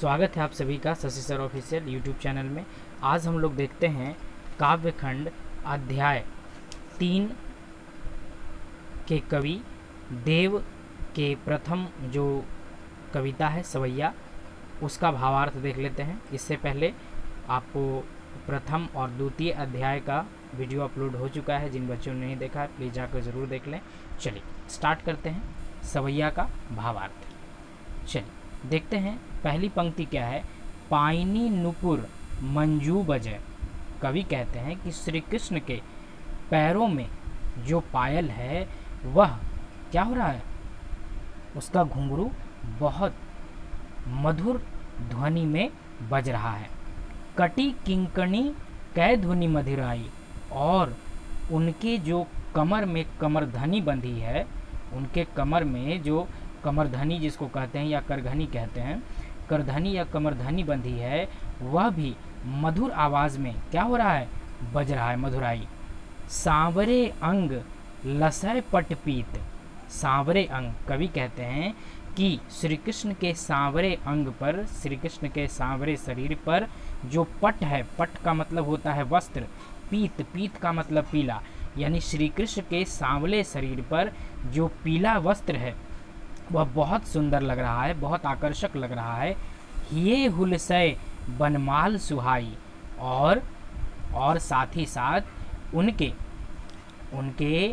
स्वागत है आप सभी का Shashi sir official YouTube channel में। आज हम लोग देखते हैं काव्यखंड अध्याय 3 के कवि देव के प्रथम जो कविता है सवैया, उसका भावार्थ देख लेते हैं। इससे पहले आपको प्रथम और द्वितीय अध्याय का वीडियो अपलोड हो चुका है। जिन बच्चों ने नहीं देखा प्लीज़ जाकर ज़रूर देख लें। चलिए स्टार्ट करते हैं सवैया का भावार्थ। चलिए देखते हैं पहली पंक्ति क्या है। पाइनी नुपुर मंजू बजे। कवि कहते हैं कि श्री कृष्ण के पैरों में जो पायल है वह क्या हो रहा है, उसका घुंघरू बहुत मधुर ध्वनि में बज रहा है। कटी किंकणी कै ध्वनि मधिराई, और उनके जो कमर में कमरधनी बंधी है, उनके कमर में जो कमरधनी जिसको कहते हैं या करघनी कहते हैं, करधनी या कमरधनी बंधी है, वह भी मधुर आवाज़ में क्या हो रहा है, बज रहा है, मधुराई। सांवरे अंग लसय पटपीत। सांवरे अंग, कवि कहते हैं कि श्री कृष्ण के सांवरे अंग पर, श्री कृष्ण के सांवरे शरीर पर जो पट है, पट का मतलब होता है वस्त्र, पीत, पीत का मतलब पीला, यानी श्री कृष्ण के सांवले शरीर पर जो पीला वस्त्र है वह बहुत सुंदर लग रहा है, बहुत आकर्षक लग रहा है। ये हुलसय बनमाल सुहाई, और साथ ही साथ उनके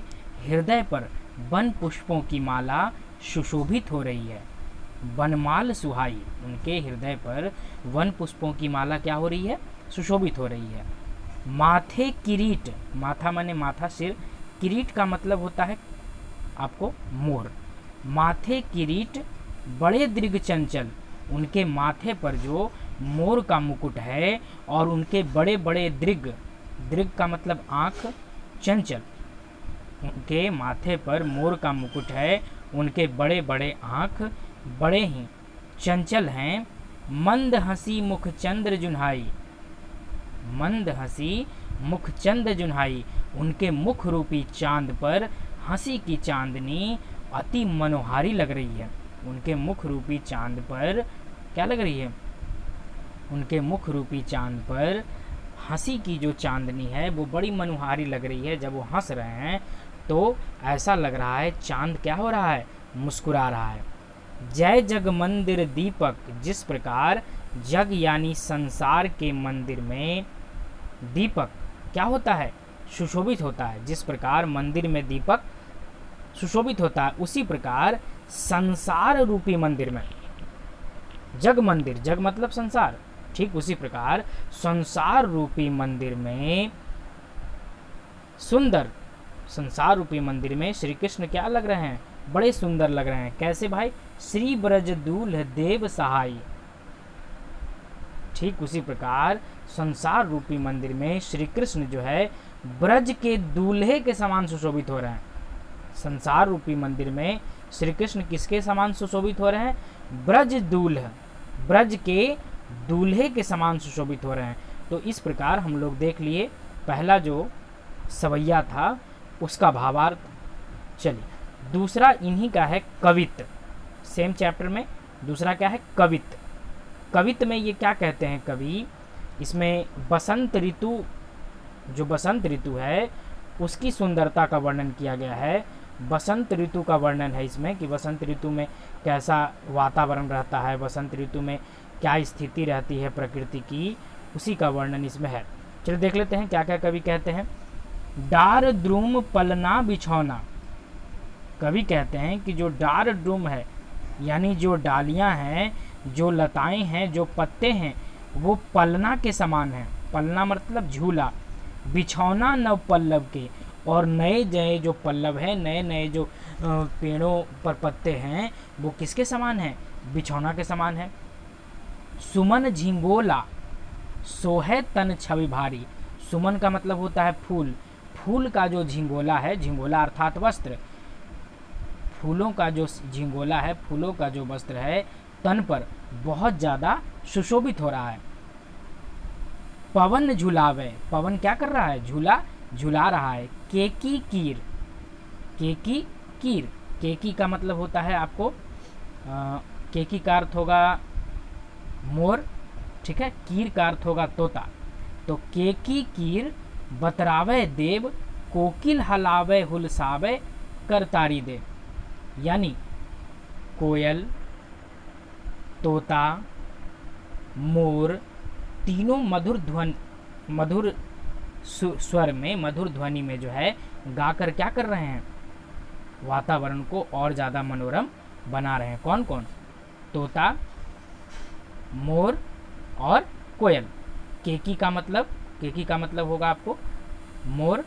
हृदय पर वन पुष्पों की माला सुशोभित हो रही है। बनमाल सुहाई, उनके हृदय पर वन पुष्पों की माला क्या हो रही है, सुशोभित हो रही है। माथे किरीट, माथा माने माथा, सिर, किरीट का मतलब होता है आपको मोर। माथे किरीट बड़े दृग चंचल, उनके माथे पर जो मोर का मुकुट है और उनके बड़े बड़े दृग, दृग का मतलब आँख, चंचल, उनके माथे पर मोर का मुकुट है, उनके बड़े बड़े आँख बड़े ही चंचल हैं। मंद हंसी मुख चंद्र जुन्हाई, मंद हंसी मुख चंद्र जुन्हाई, उनके मुख रूपी चांद पर हंसी की चांदनी अति मनोहारी लग रही है। उनके मुख रूपी चांद पर क्या लग रही है, उनके मुख रूपी चांद पर हंसी की जो चांदनी है वो बड़ी मनोहारी लग रही है। जब वो हंस रहे हैं तो ऐसा लग रहा है चांद क्या हो रहा है, मुस्कुरा रहा है। जय जग मंदिर दीपक, जिस प्रकार जग यानी संसार के मंदिर में दीपक क्या होता है, सुशोभित होता है। जिस प्रकार मंदिर में दीपक सुशोभित होता है, उसी प्रकार संसार रूपी मंदिर में, जग मंदिर, जग मतलब संसार, ठीक उसी प्रकार संसार रूपी मंदिर में, सुंदर संसार रूपी मंदिर में श्री कृष्ण क्या लग रहे हैं, बड़े सुंदर लग रहे हैं। कैसे भाई, श्री ब्रज दूल्ह देव सहाय, ठीक उसी प्रकार संसार रूपी मंदिर में श्री कृष्ण जो है ब्रज के दूल्हे के समान सुशोभित हो रहे हैं। संसार रूपी मंदिर में श्री कृष्ण किसके समान सुशोभित हो रहे हैं, ब्रज दूल्ह, ब्रज के दूल्हे के समान सुशोभित हो रहे हैं। तो इस प्रकार हम लोग देख लिए पहला जो सवैया था उसका भावार्थ। चलिए दूसरा इन्हीं का है कवित्त। सेम चैप्टर में दूसरा क्या है, कवित्त। कवित्त में ये क्या कहते हैं कवि, इसमें बसंत ऋतु, जो बसंत ऋतु है उसकी सुंदरता का वर्णन किया गया है। बसंत ऋतु का वर्णन है इसमें कि बसंत ऋतु में कैसा वातावरण रहता है, बसंत ऋतु में क्या स्थिति रहती है प्रकृति की, उसी का वर्णन इसमें है। चलिए देख लेते हैं क्या क्या कवि कहते हैं। डार द्रुम पलना बिछौना, कवि कहते हैं कि जो डार द्रुम है यानी जो डालियां हैं, जो लताएं हैं, जो पत्ते हैं, वो पलना के समान हैं। पलना मतलब झूला, बिछौना नव पल्लव के, और नए नए जो पल्लव है, नए नए जो पेड़ों पर पत्ते हैं वो किसके समान हैं, बिछौना के समान है। सुमन झिंगोला सोहे तन छवि भारी, सुमन का मतलब होता है फूल, फूल का जो झिंगोला है, झिंगोला अर्थात वस्त्र, फूलों का जो झिंगोला है, फूलों का जो वस्त्र है तन पर बहुत ज़्यादा सुशोभित हो रहा है। पवन झुलावे, पवन क्या कर रहा है, झूला झुला रहा है। केकी कीर, केकी कीर, केकी का मतलब होता है आपको, केकी का अर्थ होगा मोर, ठीक है। कीर का अर्थ होगा तोता, तो केकी कीर बतरावे देव, कोकिल हलावे हुलसावे करतारी दे, यानी कोयल, तोता, मोर तीनों मधुर स्वर में, मधुर ध्वनि में जो है गाकर क्या कर रहे हैं, वातावरण को और ज़्यादा मनोरम बना रहे हैं। कौन कौन? तोता, मोर और कोयल। केकी का मतलब होगा आपको मोर,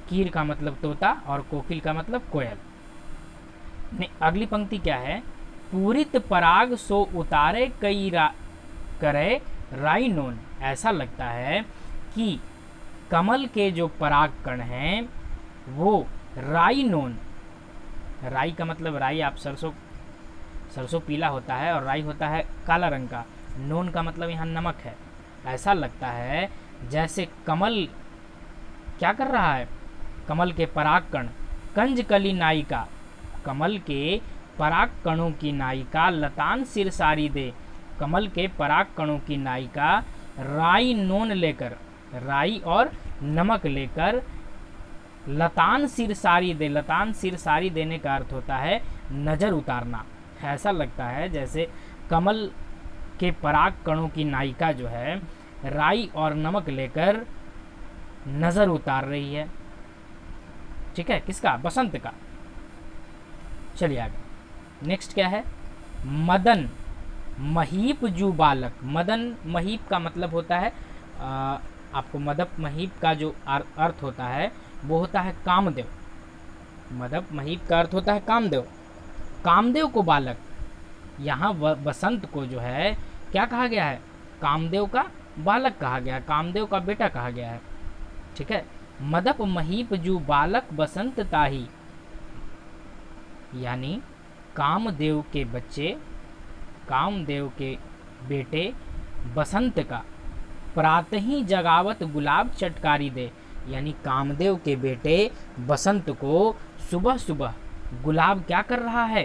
कीर का मतलब तोता और कोकिल का मतलब कोयल। अगली पंक्ति क्या है? पूरित पराग सो उतारे कई करे राई नोन। ऐसा लगता है कि कमल के जो पराग कण हैं वो राई नोन, राई का मतलब राई आप सरसों पीला होता है और राई होता है काला रंग का, नोन का मतलब यहाँ नमक है। ऐसा लगता है जैसे कमल क्या कर रहा है, कमल के पराग कण, कंज कली नायिका, कमल के पराग कणों की नायिका लतान सिर सारी दे, कमल के पराग कणों की नायिका राई नोन लेकर, राई और नमक लेकर लतान सिर सारी दे। लतान सिर सारी देने का अर्थ होता है नज़र उतारना। ऐसा लगता है जैसे कमल के पराग कणों की नायिका जो है राई और नमक लेकर नज़र उतार रही है, ठीक है। किसका? बसंत का। चलिए आगे, नेक्स्ट क्या है? मदन महीप जू बालक। मदन महीप का मतलब होता है आपको मदप महीप का जो अर्थ होता है वो होता है कामदेव। मदप महीप का अर्थ होता है कामदेव। कामदेव को बालक, यहाँ बसंत को जो है क्या कहा गया है? कामदेव का बालक कहा गया है, कामदेव का बेटा कहा गया है, ठीक है। मदप महीप जू बालक बसंत ताही, यानी कामदेव के बच्चे, कामदेव के बेटे बसंत का प्रातः ही जगावत गुलाब चटकारी दे, यानी कामदेव के बेटे बसंत को सुबह सुबह गुलाब क्या कर रहा है?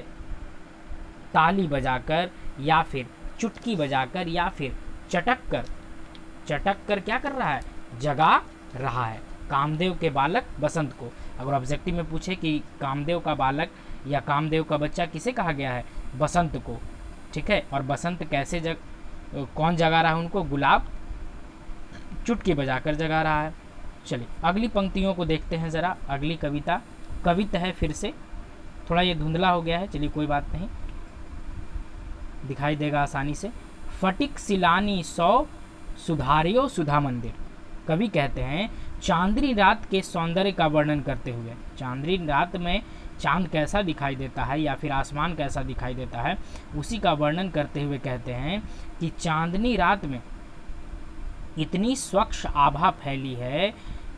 ताली बजाकर या फिर चुटकी बजाकर या फिर चटक कर क्या कर रहा है? जगा रहा है। कामदेव के बालक बसंत को। अगर ऑब्जेक्टिव में पूछे कि कामदेव का बालक या कामदेव का बच्चा किसे कहा गया है? बसंत को, ठीक है। और बसंत कैसे कौन जगा रहा है उनको? गुलाब चुटकी बजाकर जगा रहा है। चलिए अगली पंक्तियों को देखते हैं ज़रा। अगली कविता है, फिर से थोड़ा ये धुंधला हो गया है, चलिए कोई बात नहीं, दिखाई देगा आसानी से। फटिक सिलानी सौ सुधारियो सुधा मंदिर। कवि कहते हैं चांदनी रात के सौंदर्य का वर्णन करते हुए, चांदनी रात में चांद कैसा दिखाई देता है या फिर आसमान कैसा दिखाई देता है उसी का वर्णन करते हुए कहते हैं कि चांदनी रात में इतनी स्वच्छ आभा फैली है,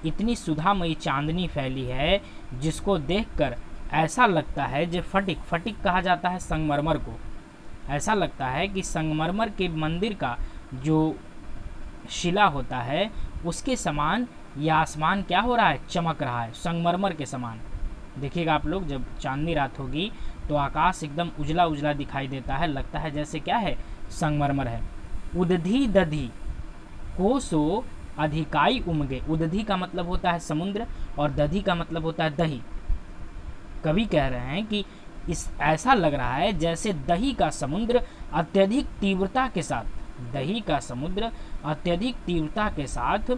इतनी सुधामयी चांदनी फैली है जिसको देखकर ऐसा लगता है जो फटिक कहा जाता है संगमरमर को। ऐसा लगता है कि संगमरमर के मंदिर का जो शिला होता है उसके समान यह आसमान क्या हो रहा है? चमक रहा है, संगमरमर के समान। देखिएगा आप लोग, जब चांदनी रात होगी तो आकाश एकदम उजला उजला दिखाई देता है, लगता है जैसे क्या है? संगमरमर है। उदधी दधी कोसो अधिकाई उमगे। उदधी का मतलब होता है समुद्र और दधी का मतलब होता है दही। कवि कह रहे हैं कि ऐसा लग रहा है जैसे दही का समुद्र अत्यधिक तीव्रता के साथ, दही का समुद्र अत्यधिक तीव्रता के साथ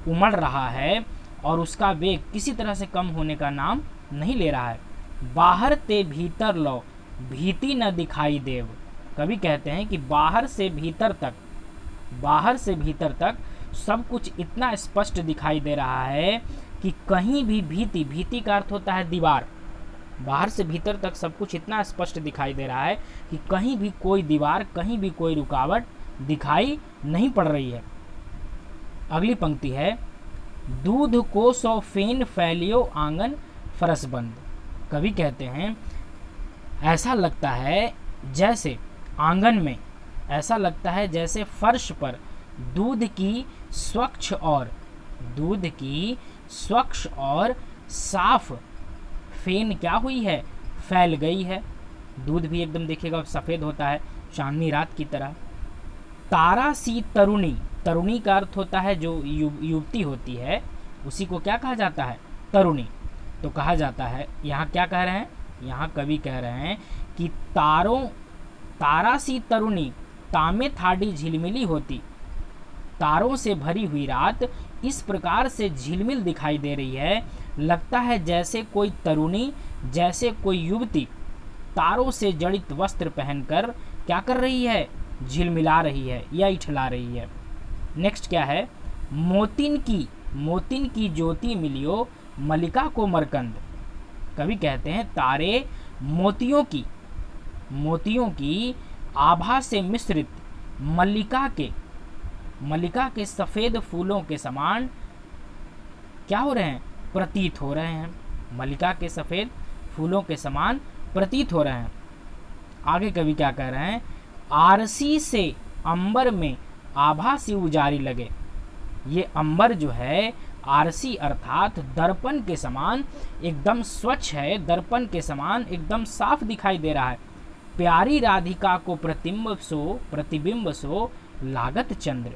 उमड़ रहा है और उसका वेग किसी तरह से कम होने का नाम नहीं ले रहा है। बाहर ते भीतर लो भीति न दिखाई देव। कवि कहते हैं कि बाहर से भीतर तक सब कुछ इतना स्पष्ट दिखाई दे रहा है कि कहीं भी भीति का अर्थ होता है दीवार। बाहर से भीतर तक सब कुछ इतना स्पष्ट दिखाई दे रहा है कि कहीं भी कोई दीवार, कहीं भी कोई रुकावट दिखाई नहीं पड़ रही है। अगली पंक्ति है दूध को सौ फेन फैलियो आंगन फरस बंद। कवि कहते हैं ऐसा लगता है जैसे आंगन में, ऐसा लगता है जैसे फर्श पर दूध की स्वच्छ और साफ फेन क्या हुई है? फैल गई है। दूध भी एकदम देखिएगा सफ़ेद होता है चांदनी रात की तरह। तारा सी तरुणी, तरुणी का अर्थ होता है जो युवती होती है, उसी को क्या कहा जाता है? तरुणी। तो कहा जाता है, यहाँ क्या कह रहे हैं, यहाँ कवि कह रहे हैं कि तारा सी तरुणी तामे थाड़ी झिलमिली होती, तारों से भरी हुई रात इस प्रकार से झिलमिल दिखाई दे रही है, लगता है जैसे कोई तरुणी, जैसे कोई युवती तारों से जड़ित वस्त्र पहनकर क्या कर रही है? झिलमिला रही है या इठला रही है। नेक्स्ट क्या है? मोतिन की ज्योति मिलियो मल्लिका को मरकंद। कवि कहते हैं तारे मोतियों की आभा से मिश्रित मल्लिका के सफ़ेद फूलों के समान क्या हो रहे हैं? प्रतीत हो रहे हैं। मल्लिका के सफ़ेद फूलों के समान प्रतीत हो रहे हैं। आगे कवि क्या कह रहे हैं? आरसी से अंबर में आभा सी उजारी लगे। ये अंबर जो है आरसी अर्थात दर्पण के समान एकदम स्वच्छ है, दर्पण के समान एकदम साफ दिखाई दे रहा है। प्यारी राधिका को प्रतिबिंब सो लागत चंद्र।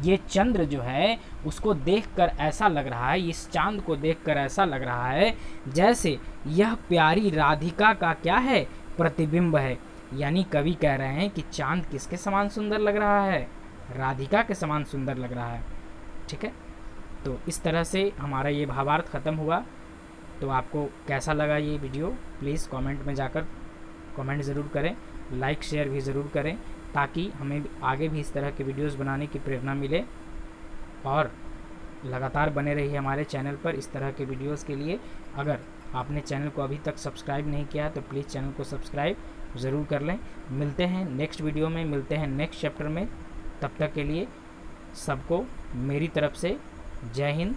ये चंद्र जो है उसको देखकर ऐसा लग रहा है, इस चांद को देखकर ऐसा लग रहा है जैसे यह प्यारी राधिका का क्या है? प्रतिबिंब है। यानी कवि कह रहे हैं कि चांद किसके समान सुंदर लग रहा है? राधिका के समान सुंदर लग रहा है। ठीक है, तो इस तरह से हमारा ये भावार्थ ख़त्म हुआ। तो आपको कैसा लगा ये वीडियो, प्लीज़ कमेंट में जाकर कमेंट ज़रूर करें, लाइक शेयर भी ज़रूर करें, ताकि हमें आगे भी इस तरह के वीडियोस बनाने की प्रेरणा मिले। और लगातार बने रहिए हमारे चैनल पर इस तरह के वीडियोस के लिए। अगर आपने चैनल को अभी तक सब्सक्राइब नहीं किया तो प्लीज़ चैनल को सब्सक्राइब ज़रूर कर लें। मिलते हैं नेक्स्ट वीडियो में, मिलते हैं नेक्स्ट चैप्टर में। तब तक के लिए सबको मेरी तरफ से जय हिंद,